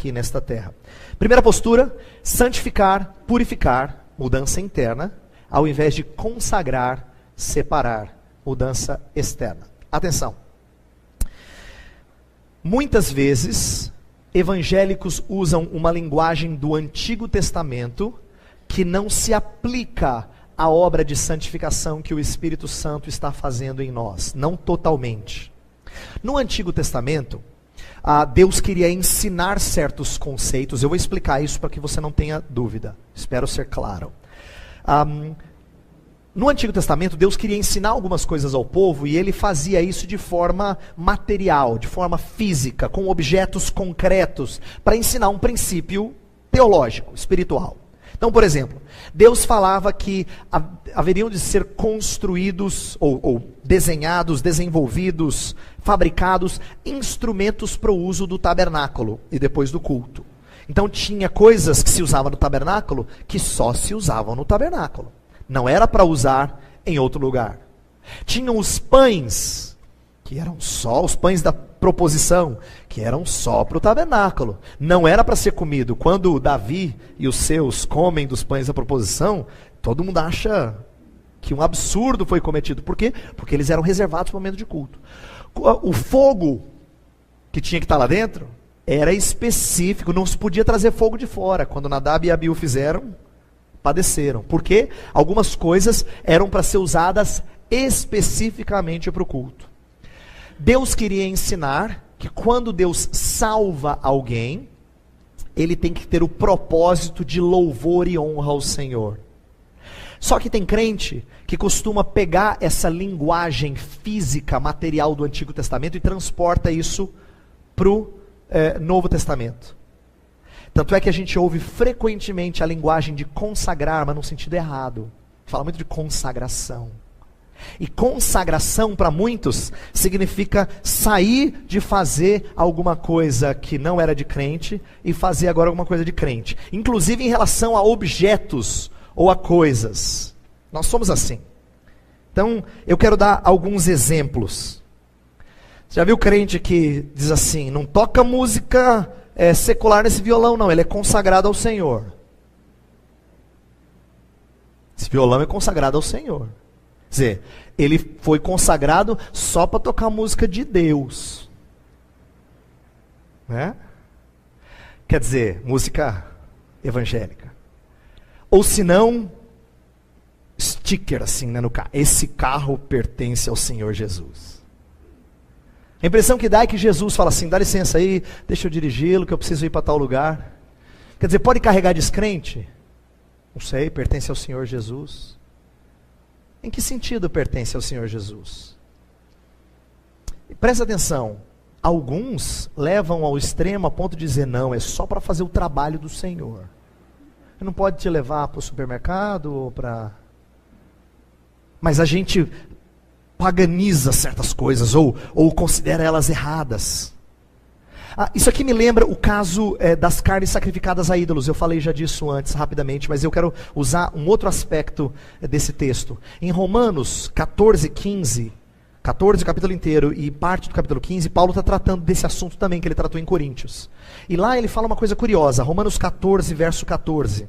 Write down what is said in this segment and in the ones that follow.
aqui nesta terra. Primeira postura, santificar, purificar, mudança interna, ao invés de consagrar, separar, mudança externa. Atenção. Muitas vezes, evangélicos usam uma linguagem do Antigo Testamento que não se aplica à obra de santificação que o Espírito Santo está fazendo em nós. Não totalmente. No Antigo Testamento, Deus queria ensinar certos conceitos. Eu vou explicar isso para que você não tenha dúvida. Espero ser claro. No Antigo Testamento, Deus queria ensinar algumas coisas ao povo e ele fazia isso de forma material, de forma física, com objetos concretos, para ensinar um princípio teológico, espiritual. Então, por exemplo, Deus falava que haveriam de ser construídos, ou desenhados, desenvolvidos, fabricados, instrumentos para o uso do tabernáculo e depois do culto. Então tinha coisas que se usavam no tabernáculo, que só se usavam no tabernáculo. Não era para usar em outro lugar. Tinham os pães, que eram só os pães da proposição, que eram só para o tabernáculo. Não era para ser comido. Quando Davi e os seus comem dos pães da proposição, todo mundo acha que um absurdo foi cometido. Por quê? Porque eles eram reservados para o momento de culto. O fogo que tinha que estar lá dentro era específico, não se podia trazer fogo de fora. Quando Nadab e Abiú fizeram, padeceram. Porque algumas coisas eram para ser usadas especificamente para o culto. Deus queria ensinar que quando Deus salva alguém, ele tem que ter o propósito de louvor e honra ao Senhor. Só que tem crente que costuma pegar essa linguagem física, material do Antigo Testamento e transporta isso para o Novo Testamento. Tanto é que a gente ouve frequentemente a linguagem de consagrar, mas no sentido errado. Fala muito de consagração. E consagração para muitos significa sair de fazer alguma coisa que não era de crente e fazer agora alguma coisa de crente. Inclusive em relação a objetos ou a coisas. Nós somos assim. Então, eu quero dar alguns exemplos. Você já viu crente que diz assim, não toca música secular nesse violão não, ele é consagrado ao Senhor. Esse violão é consagrado ao Senhor. Quer dizer, ele foi consagrado só para tocar música de Deus. Né? Quer dizer, música evangélica. Ou se não, sticker assim, né, no carro. Esse carro pertence ao Senhor Jesus. A impressão que dá é que Jesus fala assim, dá licença aí, deixa eu dirigi-lo, que eu preciso ir para tal lugar. Quer dizer, pode carregar descrente? Não sei, pertence ao Senhor Jesus. Em que sentido pertence ao Senhor Jesus? Presta atenção, alguns levam ao extremo a ponto de dizer, não, é só para fazer o trabalho do Senhor. Ele não pode te levar para o supermercado ou para... Mas a gente paganiza certas coisas ou considera elas erradas. Isso aqui me lembra o caso das carnes sacrificadas a ídolos. Eu falei já disso antes, rapidamente, mas eu quero usar um outro aspecto desse texto. Em Romanos 14, 15, 14, o capítulo inteiro, e parte do capítulo 15, Paulo está tratando desse assunto também, que ele tratou em Coríntios. E lá ele fala uma coisa curiosa, Romanos 14, verso 14.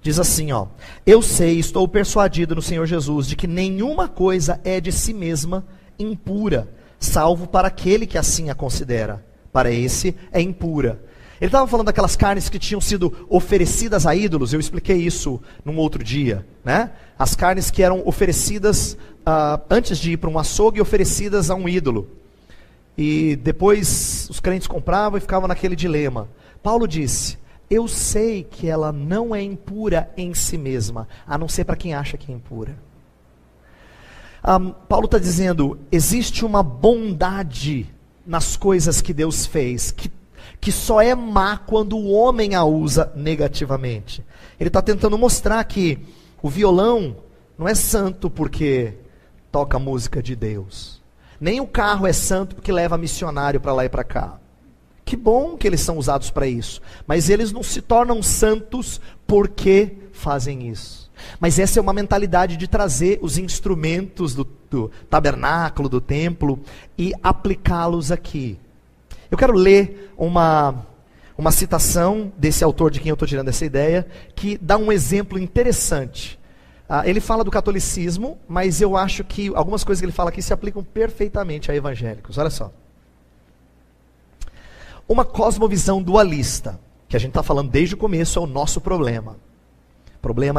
Diz assim, ó, eu sei, estou persuadido no Senhor Jesus, de que nenhuma coisa é de si mesma impura, salvo para aquele que assim a considera. Para esse é impura. Ele estava falando daquelas carnes que tinham sido oferecidas a ídolos, eu expliquei isso num outro dia, né? As carnes que eram oferecidas antes de ir para um açougue, oferecidas a um ídolo. E depois os crentes compravam e ficavam naquele dilema. Paulo disse, eu sei que ela não é impura em si mesma, a não ser para quem acha que é impura. Paulo está dizendo, existe uma bondade nas coisas que Deus fez, que só é má quando o homem a usa negativamente. Ele está tentando mostrar que o violão não é santo porque toca música de Deus. Nem o carro é santo porque leva missionário para lá e para cá. Que bom que eles são usados para isso. Mas eles não se tornam santos porque fazem isso. Mas essa é uma mentalidade de trazer os instrumentos do tabernáculo, do templo, e aplicá-los aqui. Eu quero ler uma citação desse autor de quem eu estou tirando essa ideia, que dá um exemplo interessante. Ele fala do catolicismo, mas eu acho que algumas coisas que ele fala aqui se aplicam perfeitamente a evangélicos. Olha só. Uma cosmovisão dualista, que a gente está falando desde o começo, é o nosso problema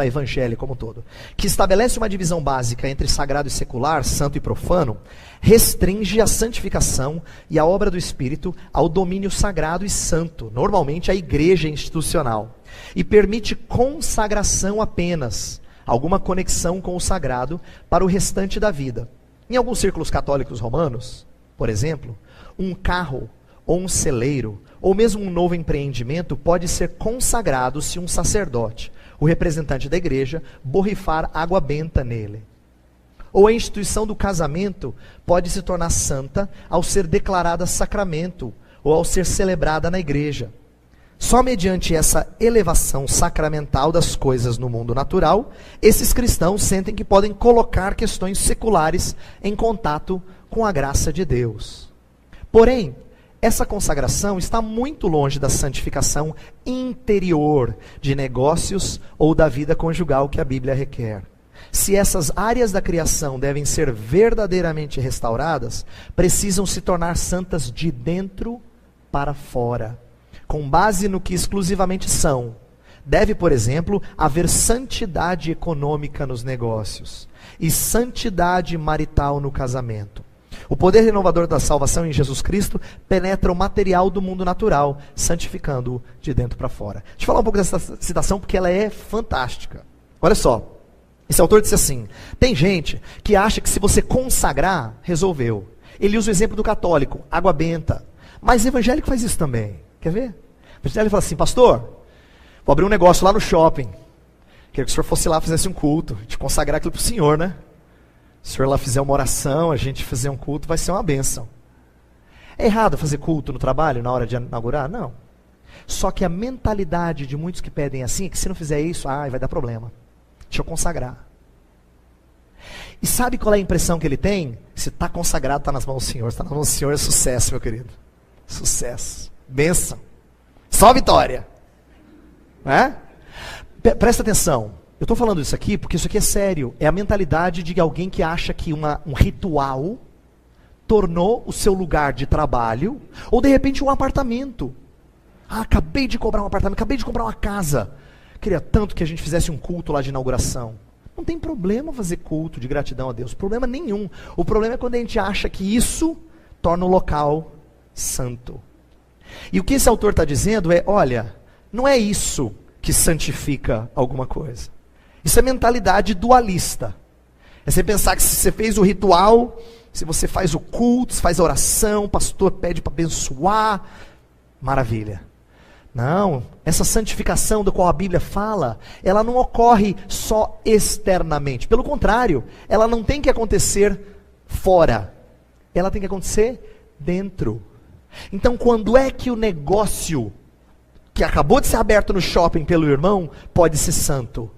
evangélico como um todo, que estabelece uma divisão básica entre sagrado e secular, santo e profano, restringe a santificação e a obra do Espírito ao domínio sagrado e santo, normalmente a igreja institucional, e permite consagração apenas, alguma conexão com o sagrado para o restante da vida. Em alguns círculos católicos romanos, por exemplo, um carro ou um celeiro, ou mesmo um novo empreendimento pode ser consagrado se um sacerdote, o representante da igreja, borrifar água benta nele. Ou a instituição do casamento pode se tornar santa ao ser declarada sacramento, ou ao ser celebrada na igreja. Só mediante essa elevação sacramental das coisas no mundo natural, esses cristãos sentem que podem colocar questões seculares em contato com a graça de Deus. Porém, essa consagração está muito longe da santificação interior de negócios ou da vida conjugal que a Bíblia requer. Se essas áreas da criação devem ser verdadeiramente restauradas, precisam se tornar santas de dentro para fora, com base no que exclusivamente são. Deve, por exemplo, haver santidade econômica nos negócios e santidade marital no casamento. O poder renovador da salvação em Jesus Cristo penetra o material do mundo natural, santificando-o de dentro para fora. Deixa eu falar um pouco dessa citação porque ela é fantástica. Olha só, esse autor disse assim: tem gente que acha que se você consagrar, resolveu. Ele usa o exemplo do católico, água benta. Mas o evangélico faz isso também. Quer ver? O evangélico fala assim: pastor, vou abrir um negócio lá no shopping. Queria que o senhor fosse lá e fizesse um culto, te consagrar aquilo para o senhor, né? Se o senhor lá fizer uma oração, a gente fazer um culto, vai ser uma bênção. É errado fazer culto no trabalho, na hora de inaugurar? Não. Só que a mentalidade de muitos que pedem assim, é que se não fizer isso, vai dar problema. Deixa eu consagrar. E sabe qual é a impressão que ele tem? Se está consagrado, está nas mãos do Senhor. Se está nas mãos do Senhor, é sucesso, meu querido. Sucesso. Bênção. Só vitória. Presta atenção. Eu estou falando isso aqui porque isso aqui é sério. É a mentalidade de alguém que acha que um ritual tornou o seu lugar de trabalho, ou de repente um apartamento. Acabei de comprar um apartamento, acabei de comprar uma casa. Queria tanto que a gente fizesse um culto lá de inauguração. Não tem problema fazer culto de gratidão a Deus, problema nenhum. O problema é quando a gente acha que isso torna o local santo. E o que esse autor está dizendo é, olha, não é isso que santifica alguma coisa. Isso é mentalidade dualista. É você pensar que se você fez o ritual, se você faz o culto, se faz a oração, o pastor pede para abençoar, maravilha. Não, essa santificação da qual a Bíblia fala, ela não ocorre só externamente. Pelo contrário, ela não tem que acontecer fora. Ela tem que acontecer dentro. Então, quando é que o negócio que acabou de ser aberto no shopping pelo irmão pode ser santo?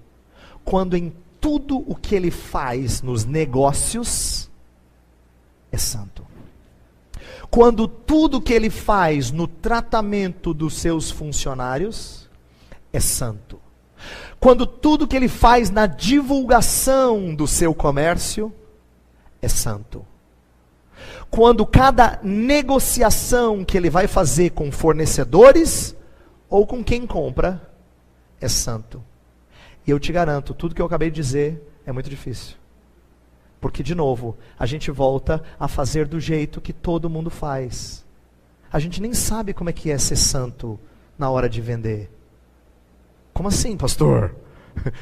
Quando em tudo o que ele faz nos negócios é santo. Quando tudo o que ele faz no tratamento dos seus funcionários é santo. Quando tudo o que ele faz na divulgação do seu comércio é santo. Quando cada negociação que ele vai fazer com fornecedores ou com quem compra é santo. E eu te garanto, tudo que eu acabei de dizer é muito difícil. Porque, de novo, a gente volta a fazer do jeito que todo mundo faz. A gente nem sabe como é que é ser santo na hora de vender. Como assim, pastor?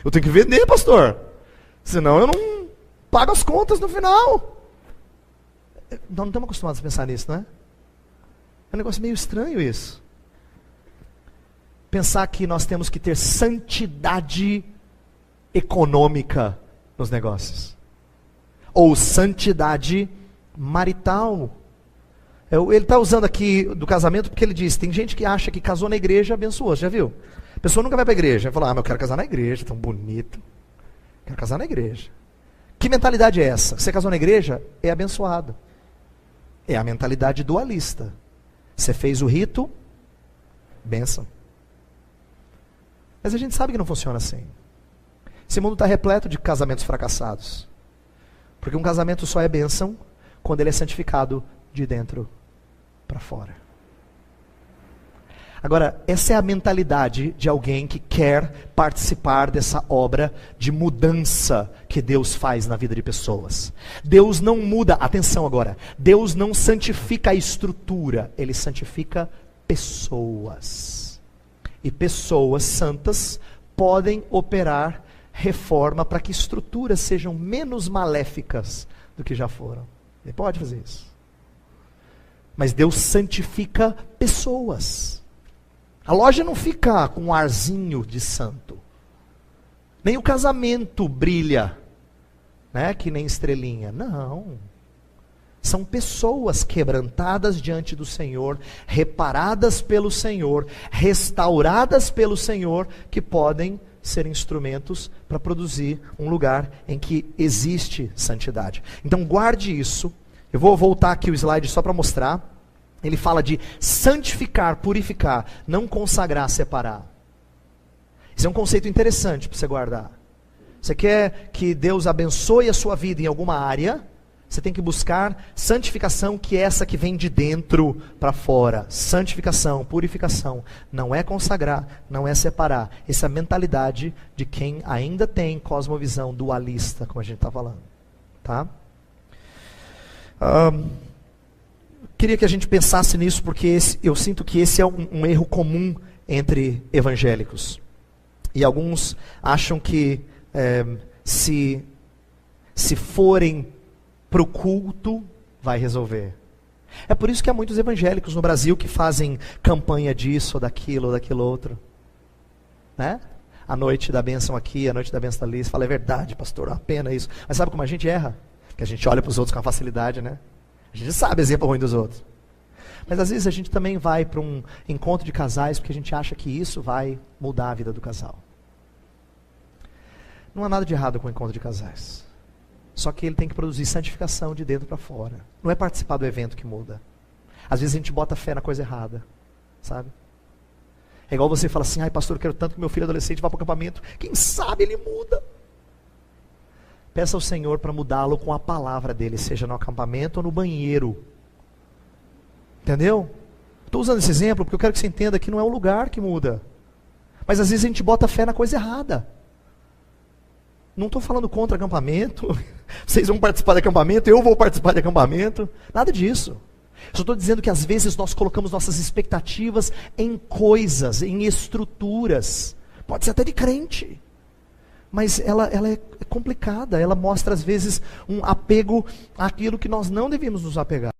Eu tenho que vender, pastor. Senão eu não pago as contas no final. Nós não estamos acostumados a pensar nisso, não é? É um negócio meio estranho isso. Pensar que nós temos que ter santidade econômica nos negócios. Ou santidade marital. Ele está usando aqui do casamento porque ele diz, tem gente que acha que casou na igreja abençoou, já viu? A pessoa nunca vai para a igreja, vai falar, mas eu quero casar na igreja, tão bonito. Quero casar na igreja. Que mentalidade é essa? Você casou na igreja? É abençoado. É a mentalidade dualista. Você fez o rito, bênção. Mas a gente sabe que não funciona assim. Esse mundo está repleto de casamentos fracassados. Porque um casamento só é bênção quando ele é santificado de dentro para fora. Agora, essa é a mentalidade de alguém que quer participar dessa obra de mudança que Deus faz na vida de pessoas. Deus não muda, atenção agora, Deus não santifica a estrutura, Ele santifica pessoas. E pessoas santas podem operar reforma para que estruturas sejam menos maléficas do que já foram. Ele pode fazer isso. Mas Deus santifica pessoas. A loja não fica com um arzinho de santo. Nem o casamento brilha, né, que nem estrelinha. Não. São pessoas quebrantadas diante do Senhor, reparadas pelo Senhor, restauradas pelo Senhor, que podem ser instrumentos para produzir um lugar em que existe santidade. Então guarde isso. Eu vou voltar aqui o slide só para mostrar. Ele fala de santificar, purificar, não consagrar, separar. Isso é um conceito interessante para você guardar. Você quer que Deus abençoe a sua vida em alguma área, você tem que buscar santificação, que é essa que vem de dentro para fora. Santificação, purificação. Não é consagrar, não é separar. Essa é a mentalidade de quem ainda tem cosmovisão dualista, como a gente está falando. Tá? Queria que a gente pensasse nisso, porque eu sinto que esse é um erro comum entre evangélicos. E alguns acham que se forem para o culto, vai resolver. É por isso que há muitos evangélicos no Brasil que fazem campanha disso, ou daquilo outro. Né? A noite da bênção aqui, a noite da bênção ali. Você fala, é verdade, pastor, é uma pena isso. Mas sabe como a gente erra? Que a gente olha para os outros com facilidade, né? A gente sabe exemplo ruim dos outros. Mas às vezes a gente também vai para um encontro de casais porque a gente acha que isso vai mudar a vida do casal. Não há nada de errado com o encontro de casais. Só que ele tem que produzir santificação de dentro para fora. Não é participar do evento que muda. Às vezes a gente bota fé na coisa errada, sabe? É igual você fala assim, ai pastor, eu quero tanto que meu filho adolescente vá para o acampamento. Quem sabe ele muda. Peça ao Senhor para mudá-lo com a palavra dele, seja no acampamento ou no banheiro. Entendeu? Estou usando esse exemplo porque eu quero que você entenda que não é o lugar que muda. Mas às vezes a gente bota fé na coisa errada. Não estou falando contra acampamento, vocês vão participar de acampamento, eu vou participar de acampamento, nada disso. Só estou dizendo que às vezes nós colocamos nossas expectativas em coisas, em estruturas, pode ser até de crente, mas ela é complicada, ela mostra às vezes um apego àquilo que nós não devíamos nos apegar.